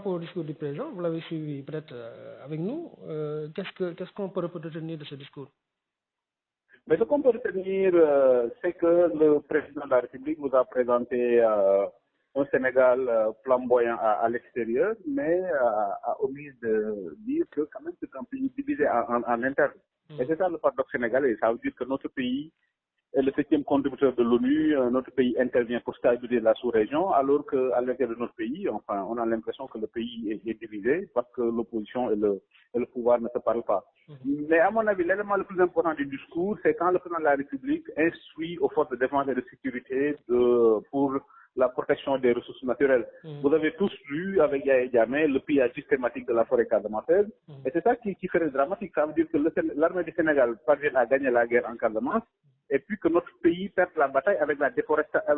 rapport au discours du président, vous l'avez suivi peut-être avec nous. Qu'est-ce qu'on peut retenir de ce discours? Mais ce qu'on peut retenir, c'est que le président de la République nous a présenté un Sénégal flamboyant à l'extérieur, mais a omis de dire que quand même c'est un pays divisé en interne. Et c'est ça le paradoxe sénégalais. Ça veut dire que notre pays est le 7e contributeur de l'ONU, notre pays intervient pour stabiliser la sous-région, alors qu'à l'intérieur de notre pays, enfin, on a l'impression que le pays est divisé parce que l'opposition et le pouvoir ne se parlent pas. Mais à mon avis, l'élément le plus important du discours, c'est quand le président de la République instruit aux forces de défense et de sécurité pour la protection des ressources naturelles. Vous avez tous lu avec Yahya Jammeh le pillage systématique de la forêt casamançaise. Et c'est ça qui fait dramatique. Ça veut dire que l'armée du Sénégal parvient à gagner la guerre en Casamance et puis que notre pays perd la bataille avec la déforestation,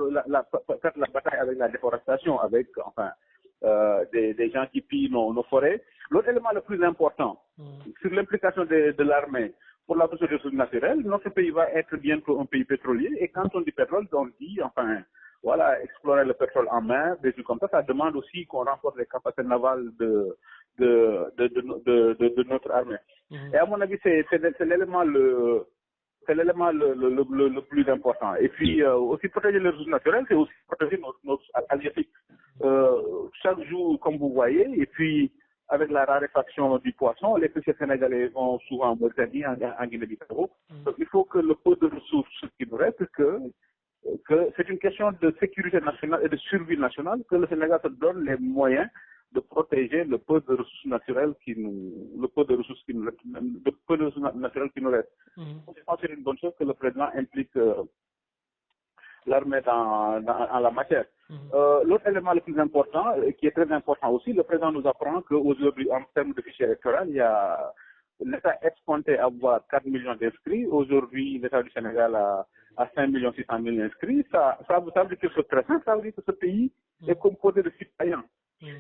avec enfin des gens qui pillent nos forêts. L'autre élément le plus important, sur l'implication de l'armée pour la protection des ressources naturelles, notre pays va être bientôt un pays pétrolier. Et quand on dit pétrole, on dit enfin voilà, explorer le pétrole en mer, des trucs comme ça. Ça demande aussi qu'on renforce les capacités navales de notre armée. Et à mon avis, c'est l'élément le plus important. Et puis, aussi protéger les ressources naturelles, c'est aussi protéger notre asiatique. Chaque jour, comme vous voyez, et puis, avec la raréfaction du poisson, les pêcheurs sénégalais vont souvent en Mauritanie, en Guinée-Bissau. Donc, il faut que le peu de ressources qui nous reste, que c'est une question de sécurité nationale et de survie nationale, que le Sénégal se donne les moyens de protéger le peu de ressources naturelles qui nous reste. Je pense que c'est une bonne chose que le président implique l'armée en la matière. L'autre élément le plus important, qui est très important aussi, le président nous apprend qu'aujourd'hui, en termes de fichier électoral, il y a l'État escompté avoir 4 millions d'inscrits. Aujourd'hui, l'État du Sénégal a 5 600 000 inscrits. Ça veut dire que c'est très simple, ça veut dire que ce pays est composé de citoyens.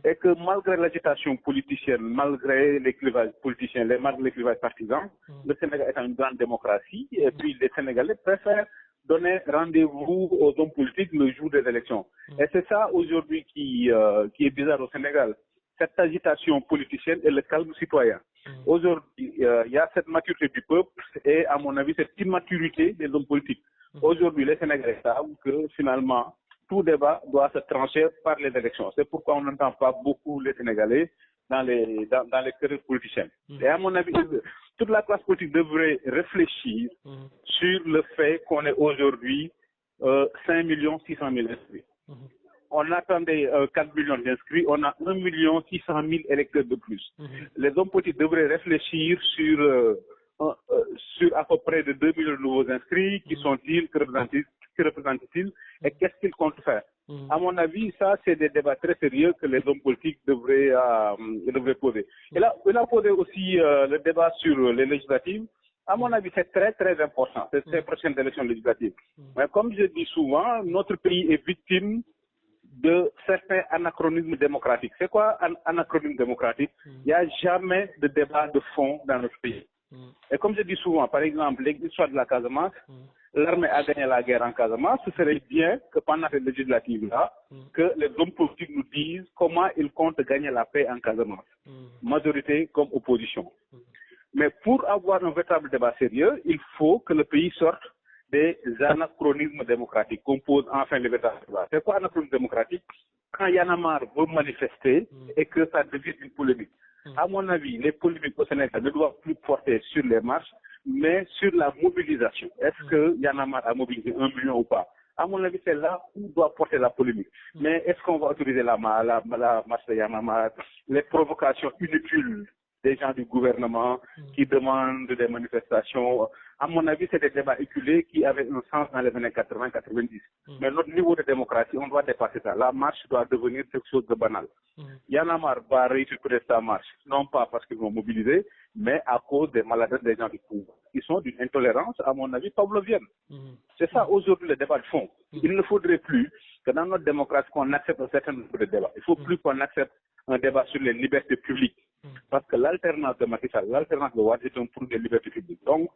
Et que malgré l'agitation politicienne, malgré les clivages politiciens, malgré les clivages partisans, le Sénégal est une grande démocratie et puis les Sénégalais préfèrent donner rendez-vous aux hommes politiques le jour des élections. Et c'est ça aujourd'hui qui est bizarre au Sénégal. Cette agitation politicienne et le calme citoyen. Aujourd'hui, il y a cette maturité du peuple et à mon avis cette immaturité des hommes politiques. Aujourd'hui, les Sénégalais savent que finalement, tout débat doit se trancher par les élections. C'est pourquoi on n'entend pas beaucoup les Sénégalais dans les querelles politiciennes. Et à mon avis, toute la classe politique devrait réfléchir sur le fait qu'on est aujourd'hui 5 600 000 inscrits. On attendait 4 millions d'inscrits, on a 1 600 000 électeurs de plus. Les hommes politiques devraient réfléchir sur à peu près de 2 millions de nouveaux inscrits, qui sont-ils, que représentent-ils et qu'est-ce qu'ils comptent faire. À mon avis, ça, c'est des débats très sérieux que les hommes politiques devraient poser. Et là, on a posé aussi le débat sur les législatives. À mon avis, c'est très, très important, ces prochaines élections législatives. Mais comme je dis souvent, notre pays est victime de certains anachronismes démocratiques. C'est quoi un anachronisme démocratique? Il n'y a jamais de débat de fond dans notre pays. Et comme je dis souvent, par exemple, l'histoire de la Casamance, l'armée a gagné la guerre en Casamance. Ce serait bien que pendant cette législative-là, que les hommes politiques nous disent comment ils comptent gagner la paix en Casamance, majorité comme opposition. Mais pour avoir un véritable débat sérieux, il faut que le pays sorte des anachronismes démocratiques, qu'on pose enfin le véritable débat. C'est quoi anachronisme démocratique? Quand Y'en a marre veut manifester et que ça devient une polémique. À mon avis, les polémiques au Sénégal ne doivent plus porter sur les marches, mais sur la mobilisation. Est-ce que Y'en a marre a mobilisé 1 million ou pas? À mon avis, c'est là où doit porter la polémique. Mais est-ce qu'on va autoriser la marche de Y'en a marre, les provocations inutiles des gens du gouvernement qui demandent des manifestations? À mon avis, c'est des débats éculés qui avaient un sens dans les années 80-90. Mais notre niveau de démocratie, on doit dépasser ça. La marche doit devenir quelque chose de banal. Y'en a marre va réussir peut-être sa marche, non pas parce qu'ils vont mobiliser, mais à cause des maladresses des gens du pouvoir, qui sont d'une intolérance, à mon avis, pavlovienne. C'est ça aujourd'hui le débat de fond. Il ne faudrait plus que dans notre démocratie qu'on accepte un certain nombre de débats. Il ne faut plus qu'on accepte un débat sur les libertés publiques. Parce que l'alternance de Macky Sall, l'alternance de Wade est un pour des libertés publiques. Donc,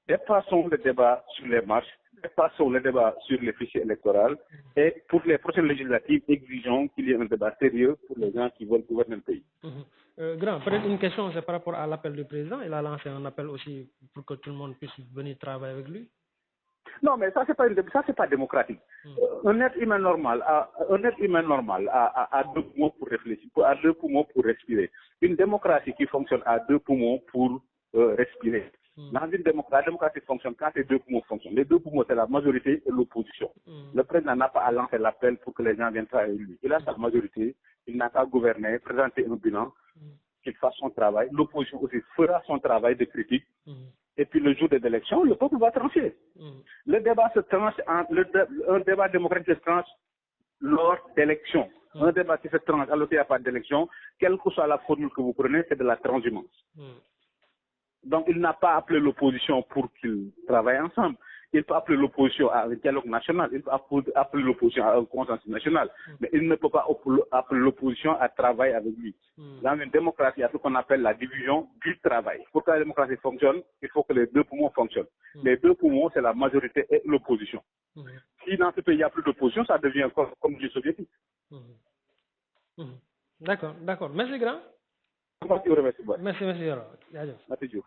dépassons le débat sur les marches, passons le débat sur les fichiers électoraux et pour les prochaines législatives, exigeons qu'il y ait un débat sérieux pour les gens qui veulent gouverner le pays. Grand, peut-être une question, c'est par rapport à l'appel du président. Il a lancé un appel aussi pour que tout le monde puisse venir travailler avec lui. Non, mais ça c'est pas démocratique. Un être humain normal a deux poumons pour réfléchir, a deux poumons pour respirer. Une démocratie qui fonctionne à deux poumons pour respirer. Dans une démocratie, la démocratie fonctionne quand les deux poumons fonctionnent. Les deux poumons, c'est la majorité et l'opposition. Le président n'a pas à lancer l'appel pour que les gens viennent travailler avec lui. Il a sa majorité, il n'a qu'à gouverner, présenter un bilan, qu'il fasse son travail. L'opposition aussi fera son travail de critique. Et puis le jour des élections, le peuple va trancher. Le débat se tranche, un débat démocratique se tranche lors d'élections. Un débat qui se tranche alors qu'il n'y a pas d'élection, quelle que soit la formule que vous prenez, c'est de la transhumance. Donc il n'a pas appelé l'opposition pour qu'ils travaillent ensemble. Il peut appeler l'opposition à un dialogue national, il peut appeler l'opposition à un consensus national, mais il ne peut pas appeler l'opposition à travailler avec lui. Dans une démocratie, il y a ce qu'on appelle la division du travail. Pour que la démocratie fonctionne, il faut que les deux poumons fonctionnent. Les deux poumons, c'est la majorité et l'opposition. Si dans ce pays, il n'y a plus d'opposition, ça devient comme du soviétique. D'accord. Merci, grand. Merci, merci. Merci, Dieu.